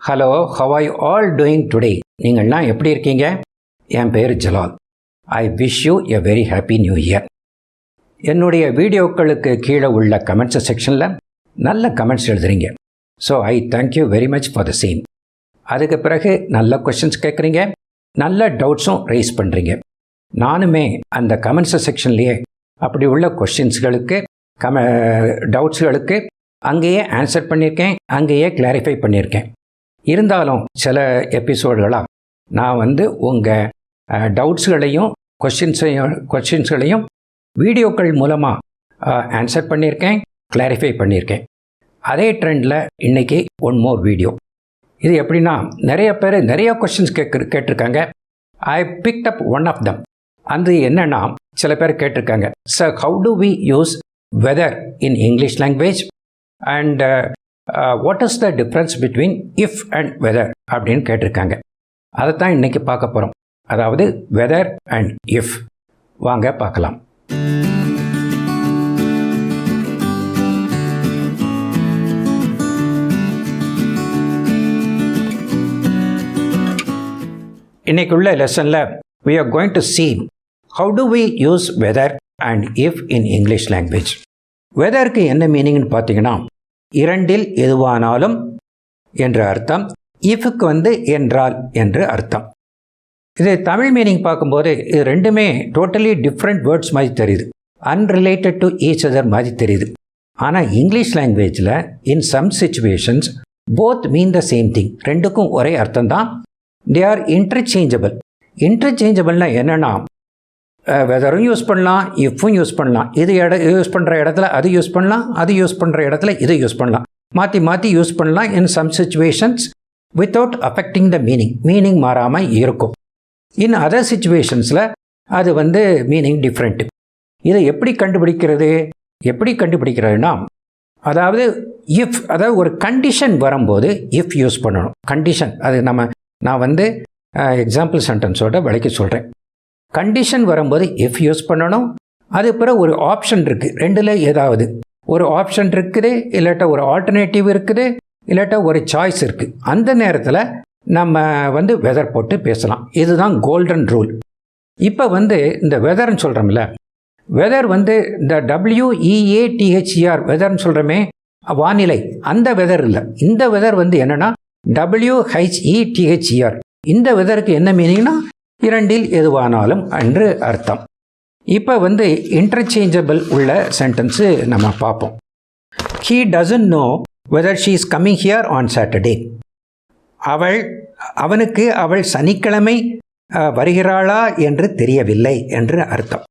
Hello, how are you all doing today? நீங்கள்லாம் எப்படி இருக்கீங்க? என் பேர் Jalal. I wish you a very happy new year. என்னுடைய வீடியோக்களுக்கு கீழே உள்ள கமெண்ட்ஸ் செக்ஷனில் நல்ல கமெண்ட்ஸ் எழுதுறீங்க. So I thank you very much for the same. அதுக்கு பிறகு நல்ல கொஷின்ஸ் கேட்குறீங்க, நல்ல டவுட்ஸும் ரைஸ் பண்ணுறீங்க. நானுமே அந்த கமெண்ட்ஸ் செக்ஷன்லேயே அப்படி உள்ள கொஷின்ஸ்களுக்கு டவுட்ஸ்களுக்கு அங்கேயே ஆன்சர் பண்ணியிருக்கேன், அங்கேயே கிளாரிஃபை பண்ணியிருக்கேன். இருந்தாலும் சில எபிசோடுகளாக நான் உங்கள் டவுட்ஸ்களையும் கொஷின்ஸ்களையும் வீடியோக்கள் மூலமாக ஆன்சர் பண்ணியிருக்கேன், கிளாரிஃபை பண்ணியிருக்கேன். அதே ட்ரெண்டில் இன்றைக்கி ஒன் மோர் வீடியோ. இது எப்படின்னா, நிறைய பேர் நிறைய கொஷின்ஸ் கேட்டிருக்காங்க. I picked up one of them. அது என்னென்னா, சில பேர் கேட்டிருக்காங்க, sir how do we use whether in English language and what is the difference between if and whether அப்படின்னு கேட்டிருக்காங்க. அதை தான் இன்றைக்கி பார்க்க போகிறோம். அதாவது வெதர் அண்ட் இஃப். வாங்க பார்க்கலாம். இன்னைக்குள்ள லெசனில் we are going to see how do we use weather and if in English language. வெதருக்கு என்ன மீனிங்னு பார்த்தீங்கன்னா, இரண்டில் எதுவானாலும் என்ற அர்த்தம். இஃப்க்கு என்றால் என்று அர்த்தம். இது தமிழ் மீனிங் பார்க்கும்போது இது ரெண்டுமே டோட்டலி டிஃப்ரெண்ட் வேர்ட்ஸ் மாதிரி தெரியுது, அன்ரிலேட்டட் டு ஈச் அதர் மாதிரி தெரியுது. ஆனால் இங்கிலீஷ் லாங்குவேஜில் in some situations both mean the same thing. ரெண்டுக்கும் ஒரே அர்த்தம் தான். They are interchangeable. இன்டர்சேஞ்சபிள்னால் என்னென்னா, வெதரும் யூஸ் பண்ணலாம், இஃப்பும் யூஸ் பண்ணலாம். இது யூஸ் பண்ணுற இடத்துல அது யூஸ் பண்ணலாம், அது யூஸ் பண்ணுற இடத்துல இது யூஸ் பண்ணலாம். மாற்றி மாற்றி யூஸ் பண்ணலாம் in some situations without affecting the meaning மாறாமல் இருக்கும். இன் அதர் சிச்சுவேஷன்ஸில் அது மீனிங் டிஃப்ரெண்ட்டு. இதை எப்படி கண்டுபிடிக்கிறதுனா, அதாவது அதாவது ஒரு கண்டிஷன் வரும்போது இஃப் யூஸ் பண்ணணும். கண்டிஷன் அது நான் எக்ஸாம்பிள் சென்டென்ஸோட விளக்கி சொல்கிறேன். கண்டிஷன் வரும்போது இஃப் யூஸ் பண்ணணும். அது பிறகு ஒரு ஆப்ஷன் இருக்குது, ரெண்டில் ஏதாவது ஒரு ஆப்ஷன் இருக்குது, இல்லாட்ட ஒரு ஆல்டர்னேட்டிவ் இருக்குது, இல்லாட்ட ஒரு சாய்ஸ் இருக்குது. அந்த நேரத்தில் நம்ம வெதர் போட்டு பேசலாம். இதுதான் கோல்டன் ரூல். இப்போ இந்த வெதர்னு சொல்கிறோம்ல, வெதர் இந்த WEATHER வெதர்னு சொல்கிறோமே, வானிலை, அந்த வெதர் இல்லை. இந்த வெதர் என்னென்னா WHETHER. இந்த வெதருக்கு என்ன மீனிங்னா, இரண்டில் எதுவானாலும் என்று அர்த்தம். இப்போ இன்டர்சேஞ்சபிள் உள்ள சென்டென்ஸு நம்ம பார்ப்போம். He doesn't know whether she is coming here on Saturday. அவனுக்கு அவள் சனிக்கிழமை வருகிறாளா என்று தெரியவில்லை என்று அர்த்தம்.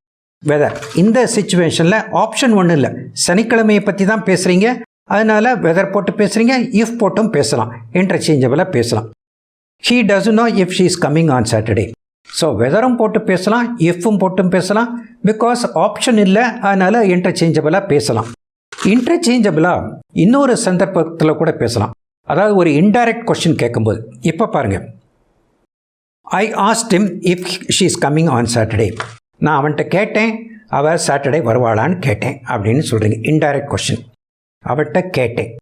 வெதர் இந்த சிச்சுவேஷனில் ஆப்ஷன் ஒன்றும் இல்லை, சனிக்கிழமையை பற்றி தான் பேசுகிறீங்க, அதனால் வெதர் போட்டு பேசுகிறீங்க, இஃப் போட்டும் பேசலாம், இன்டர்சேஞ்சபிளாக பேசலாம். He doesn't know if she is coming on Saturday. So வெதரும் போட்டு பேசலாம், இஃப்பும் போட்டும் பேசலாம். பிகாஸ் ஆப்ஷன் இல்லை, அதனால் இன்டர்சேஞ்சபிளாக பேசலாம். இன்டர்சேஞ்சபிளாக இன்னொரு சந்தர்ப்பத்தில் கூட பேசலாம். அதாவது ஒரு இன்டைரக்ட் கொஸ்டின் கேட்கும்போது, இப்போ பாருங்கள், ஐ asked him if she is coming on Saturday. நான் அவன்கிட்ட கேட்டேன், அவள் சாட்டர்டே வருவாளான்னு கேட்டேன் அப்படின்னு சொல்கிறீங்க. இன்டைரக்ட் கொஸ்டின், அவள்கிட்ட கேட்டேன்.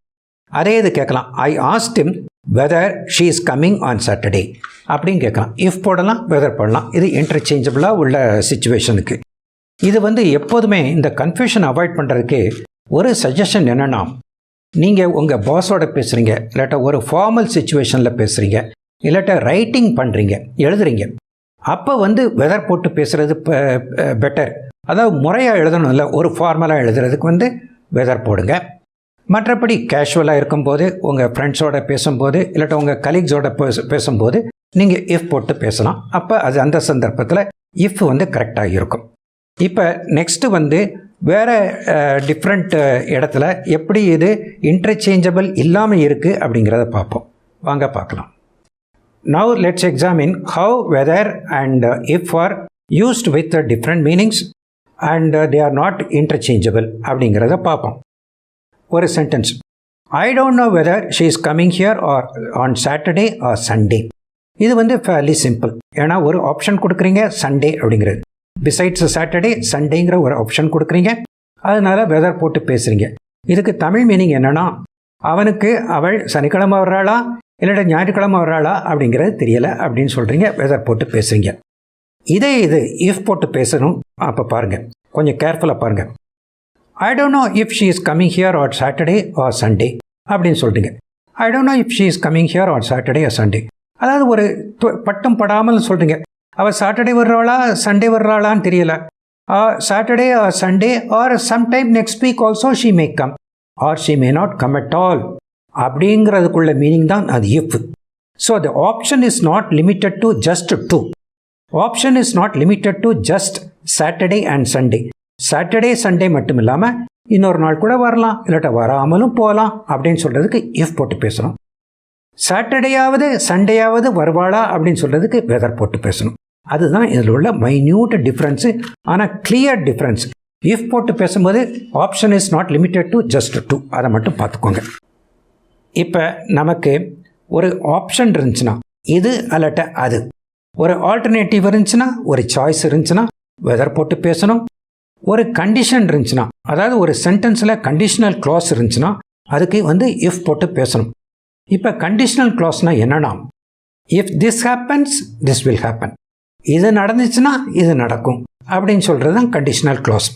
அதே இது கேட்கலாம், ஐ asked him whether she is coming on Saturday அப்படின்னு கேட்கலாம். இஃப் போடலாம், வெதர் போடலாம். இது இன்டர்சேஞ்சபிளாக உள்ள சிச்சுவேஷனுக்கு. இது எப்போதுமே இந்த கன்ஃபியூஷன் அவாய்ட் பண்ணுறதுக்கு ஒரு சஜஷன் என்னென்னா, நீங்கள் உங்கள் பாஸோட பேசுகிறீங்க, இல்லாட்டா ஒரு ஃபார்மல் சிச்சுவேஷனில் பேசுகிறீங்க, இல்லாட்டா ரைட்டிங் பண்ணுறீங்க, எழுதுறீங்க, அப்போ வெதர் போட்டு பேசுகிறது பெட்டர். அதாவது முறையாக எழுதணும் இல்லை, ஒரு ஃபார்மலாக எழுதுறதுக்கு வெதர் போடுங்க. மற்றபடி கேஷுவலாக இருக்கும்போது, உங்கள் ஃப்ரெண்ட்ஸோட பேசும்போது, இல்லாட்டா உங்கள் கலீக்ஸோட பேசும்போது நீங்கள் இஃப் போட்டு பேசலாம். அப்போ அது அந்த சந்தர்ப்பத்தில் இஃப் கரெக்டாக இருக்கும். இப்போ நெக்ஸ்ட்டு வேறு டிஃப்ரெண்ட் இடத்துல எப்படி இது இன்டர்சேஞ்சபிள் இல்லாமல் இருக்குது அப்படிங்கிறத பார்ப்போம். வாங்க பார்க்கலாம். Now let's examine how weather and if are used with different meanings and they are not interchangeable அப்படிங்கிறத பார்ப்போம். ஒரு sentence, I don't know whether she is coming here or on Saturday or Sunday. இது fairly simple. ஏன்னா ஒரு option கொடுக்குறீங்க, Sunday அப்படிங்கிறது. Besides Saturday சண்டேங்கிற ஒரு option கொடுக்குறீங்க, அதனால் வெதர் போட்டு பேசுகிறீங்க. இதுக்கு தமிழ் மீனிங் என்னென்னா, அவனுக்கு அவள் சனிக்கிழமை வர்றாளா இல்லாட்ட ஞாயிற்றுக்கிழமை வர்றாளா அப்படிங்கிறது தெரியலை அப்படின்னு சொல்கிறீங்க, வெதர் போட்டு பேசுகிறீங்க. இது இஃப் போட்டு பேசணும். அப்போ பாருங்கள், கொஞ்சம் கேர்ஃபுல்லாக பாருங்கள். ஐ don't know if she is coming here on Saturday or Sunday அப்படின்னு சொல்கிறீங்க. ஐ don't know if she is coming here on Saturday or Sunday. அதாவது ஒரு பட்டம் படாமல் சொல்கிறீங்க. அவள் சாட்டர்டே வர்றாளா சண்டே வர்றாளான்னு தெரியல. Saturday or Sunday or sometime next week also she may come or she may not come at all அப்படிங்கிறதுக்குள்ள meaning தான் அது if. So the option is not limited to just two. Option is not limited to just Saturday and Sunday. Saturday Sunday மட்டும் இல்லாமல் இன்னொரு நாள் கூட வரலாம், இல்லாட்ட வராமலும் போகலாம் அப்படின்னு சொல்கிறதுக்கு இஃப் போட்டு பேசணும். சாட்டர்டேயாவது சண்டேயாவது வருவாளா அப்படின்னு சொல்கிறதுக்கு வெதர் போட்டு பேசணும். அதுதான் இதில் உள்ள மைன்யூட் டிஃப்ரென்ஸு. ஆனால் கிளியர் டிஃப்ரென்ஸ். இஃப் போட்டு பேசும்போது option is not limited to just two, அதை மட்டும் பார்த்துக்கோங்க. இப்போ நமக்கு ஒரு ஆப்ஷன் இருந்துச்சுன்னா இது அல்லாட்ட அது, ஒரு ஆல்டர்னேட்டிவ் இருந்துச்சுன்னா, ஒரு சாய்ஸ் இருந்துச்சுன்னா வெதர் போட்டு பேசணும். ஒரு கண்டிஷன் இருந்துச்சுன்னா, அதாவது ஒரு சென்டென்ஸில் கண்டிஷனல் க்ளாஸ் இருந்துச்சுன்னா அதுக்கு இஃப் போட்டு பேசணும். இப்போ கண்டிஷனல் க்ளாஸ்னால் என்னன்னா, if this happens this will happen, இது நடந்துச்சுன்னா இது நடக்கும் அப்படின்னு சொல்கிறது தான் கண்டிஷனல் க்ளாஸ்.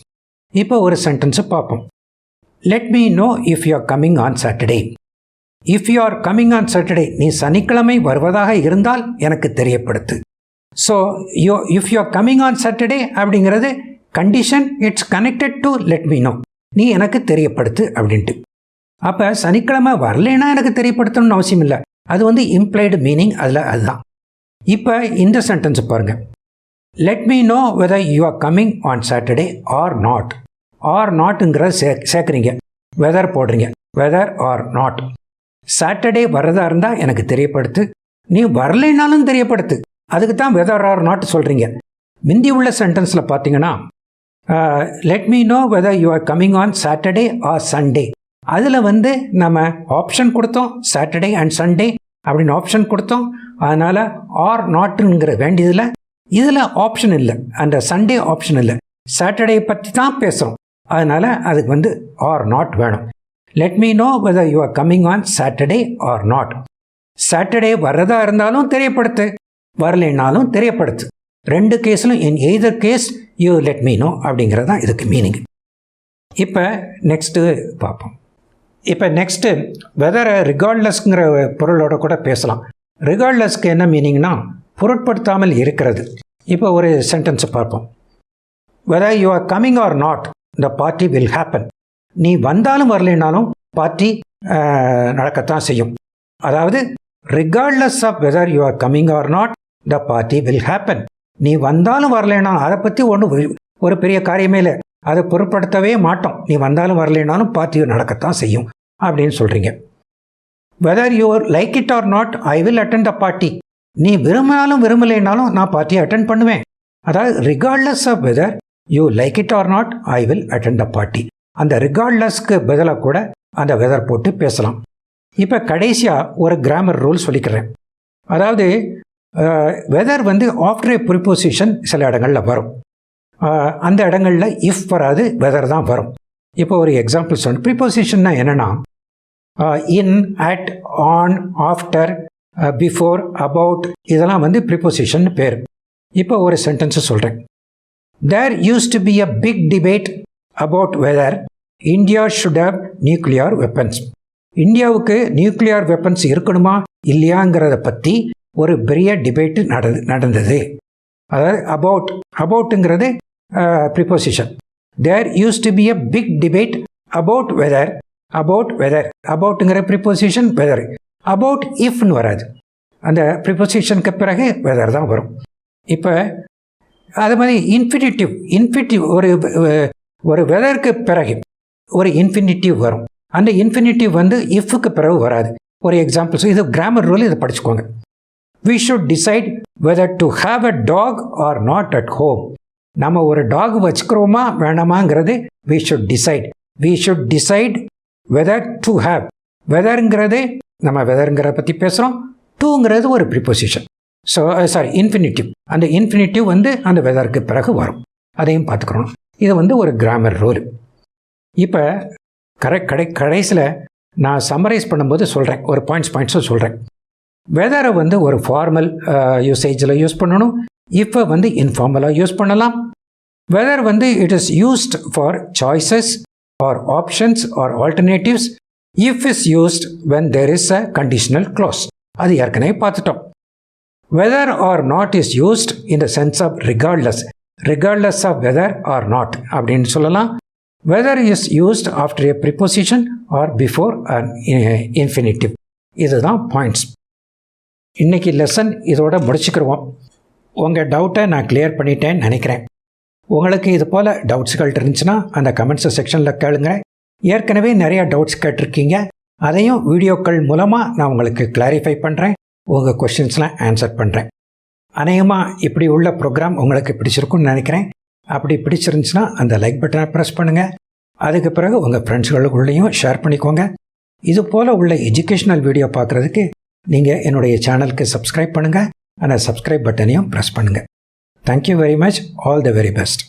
இப்போ ஒரு சென்டென்ஸை பார்ப்போம். Let me know if you are coming on Saturday. If you are coming on Saturday, நீ சனிக்கிழமை வருவதாக இருந்தால் எனக்கு தெரியப்படுத்து. So if you are coming on Saturday அப்படிங்கிறது condition, it's connected to let me know, நீ எனக்கு தெரியப்படுத்து அப்படின்ட்டு. அப்போ சனிக்கிழமை வரலைன்னா எனக்கு தெரியப்படுத்தணும்னு அவசியம் இல்லை, அது இம்ப்ளைடு மீனிங் அதில் அதுதான். இப்போ இந்த சென்டென்ஸை பாருங்கள். Let me know whether you are coming on Saturday or not. Or நாட்டுங்கிறத சேர்க்குறீங்க, வெதர் போடுறீங்க, வெதர் ஆர் நாட். சாட்டர்டே வர்றதா இருந்தால் எனக்கு தெரியப்படுத்து, நீ வரலைனாலும் தெரியப்படுத்து, அதுக்கு தான் வெதர் ஆர் நாட் சொல்கிறீங்க. முந்தி உள்ள சென்டென்ஸில் பார்த்தீங்கன்னா let me know whether you are coming on Saturday or Sunday, அதில் நம்ம ஆப்ஷன் கொடுத்தோம், சாட்டர்டே அண்ட் சண்டே அப்படின்னு ஆப்ஷன் கொடுத்தோம். அதனால் ஆர் நாட்டுங்கிற வேண்டியதில் இதில் ஆப்ஷன் இல்லை, அந்த சண்டே ஆப்ஷன் இல்லை, சாட்டர்டே பற்றி தான் பேசுகிறோம். அதனால் அதுக்கு ஆர் நாட் வேணும். Let me know whether you are coming on Saturday or not. Saturday வர்றதா இருந்தாலும் தெரியப்படுத்து, வரலைன்னாலும் தெரியப்படுத்து. ரெண்டு கேஸிலும் in either case you let me know அப்படிங்கிறது தான் இதுக்கு மீனிங். இப்போ நெக்ஸ்ட்டு பார்ப்போம். இப்போ நெக்ஸ்ட்டு வெதரை ரிகார்ட்லெஸ்ங்கிற பொருளோட கூட பேசலாம். ரிகார்ட்லெஸ்க்கு என்ன மீனிங்னா பொருட்படுத்தாமல் இருக்கிறது. இப்போ ஒரு சென்டென்ஸை பார்ப்போம். Whether you are coming or not the party will happen. நீ வந்தாலும் வரலைனாலும் பார்ட்டி நடக்கத்தான் செய்யும். அதாவது regardless of whether you are coming or not the party will happen. நீ வந்தாலும் வரலைனா அதை பற்றி ஒரு பெரிய காரியமே இல்லை, அதை பொருட்படுத்தவே மாட்டோம். நீ வந்தாலும் வரலைனாலும் பார்ட்டி நடக்கத்தான் செய்யும் அப்படின்னு சொல்கிறீங்க. Whether you like it or not I will attend the party. நீ விரும்பினாலும் விரும்பலைனாலும் நான் பார்ட்டியை அட்டென்ட் பண்ணுவேன். அதாவது regardless of whether you like it or not I will attend the party. அந்த ரிகார்ட்லெஸ்க்கு பதிலாக கூட அந்த வெதர் போட்டு பேசலாம். இப்போ கடைசியாக ஒரு கிராமர் ரூல் சொல்லிக்கிறேன். அதாவது வெதர் ஆஃப்டர் ஏ ப்ரிப்போசிஷன் சில இடங்களில் வரும், அந்த இடங்களில் இஃப் வராது, வெதர் தான் வரும். இப்போ ஒரு எக்ஸாம்பிள் சொன்ன ப்ரிப்போசிஷன்னா என்னென்னா in, at, on, after, before, about, இதெல்லாம் ப்ரிப்போசிஷன் பேர். இப்போ ஒரு சென்டென்ஸை சொல்கிறேன். There used to be a big debate about whether India should have nuclear weapons. இந்தியாவுக்கு நியூக்ளியர் வெப்பன்ஸ் இருக்கணுமா இல்லையாங்கிறத பற்றி ஒரு பெரிய டிபேட்டு நடந்தது. அதாவது அபவுட்டுங்கிறது preposition. There used to be a big debate about whether. அபவுட்டுங்கிற ப்ரிப்போசிஷன் வெதர். அபவுட் இஃப்னு வராது, அந்த ப்ரிப்போசிஷனுக்கு பிறகு வெதர் தான் வரும். இப்போ அது மாதிரி இன்ஃபினிட்டிவ் ஒரு வெதருக்கு பிறகு ஒரு இன்ஃபினிட்டிவ் வரும். அந்த இன்ஃபினிட்டிவ் இஃப்க்கு பிறகு வராது. ஒரு எக்ஸாம்பிள்ஸ், இது கிராமர் ரூல், இதை படிச்சுக்கோங்க. We should decide whether to have a dog or not at home. நம்ம ஒரு டாக் வச்சுக்கிறோமா வேணாமாங்கிறது we should decide whether to have. வெதருங்கிறது நம்ம வெதருங்கிறத பற்றி பேசுகிறோம். டூங்கிறது ஒரு ப்ரிப்போசிஷன். So infinitive. அந்த இன்ஃபினிட்டிவ் அந்த வெதருக்கு பிறகு வரும். அதையும் பார்த்துக்கிறோம். இது ஒரு கிராமர் ரூல். இப்போ கடைசியில் நான் சம்மரைஸ் பண்ணும்போது சொல்கிறேன், ஒரு பாயிண்ட்ஸும் சொல்கிறேன். வெதரை வந்து ஒரு ஃபார்மல் யூசேஜில் யூஸ் பண்ணணும், இப்போ வந்து இன்ஃபார்மலாக யூஸ் பண்ணலாம். வெதர் வந்து it is used for choices or options or alternatives if is used when there is a conditional clause. அது ஏற்கனவே பார்த்துட்டோம். Whether or not is used in the sense of regardless of whether or not அப்படின்னு சொல்லலாம். Whether is used after a preposition or before an infinitive. இதுதான் points. இன்றைக்கி lesson இதோட முடிச்சுக்கிடுவோம். உங்கள் டவுட்டை நான் கிளியர் பண்ணிட்டேன்னு நினைக்கிறேன். உங்களுக்கு இது போல் டவுட்ஸ்கள் இருந்துச்சுன்னா அந்த கமெண்ட்ஸ் செக்ஷனில் கேளுங்க. ஏற்கனவே நிறையா டவுட்ஸ் கேட்டிருக்கீங்க, அதையும் வீடியோக்கள் மூலமாக நான் உங்களுக்கு கிளாரிஃபை பண்ணுறேன், உங்கள் கொஷின்ஸ்லாம் ஆன்சர் பண்ணுறேன். அநேகமாக இப்படி உள்ள ப்ரோக்ராம் உங்களுக்கு பிடிச்சிருக்குன்னு நினைக்கிறேன். அப்படி பிடிச்சிருந்துச்சுன்னா அந்த லைக் பட்டனை ப்ரெஸ் பண்ணுங்கள். அதுக்கு பிறகு உங்கள் ஃப்ரெண்ட்ஸ்களுக்குள்ளேயும் ஷேர் பண்ணிக்கோங்க. இது போல் உள்ள எஜுகேஷ்னல் வீடியோ பார்க்குறதுக்கு நீங்கள் என்னுடைய சேனலுக்கு சப்ஸ்கிரைப் பண்ணுங்கள். அந்த சப்ஸ்கிரைப் பட்டனையும் ப்ரெஸ் பண்ணுங்கள். Thank you very much. All the very best.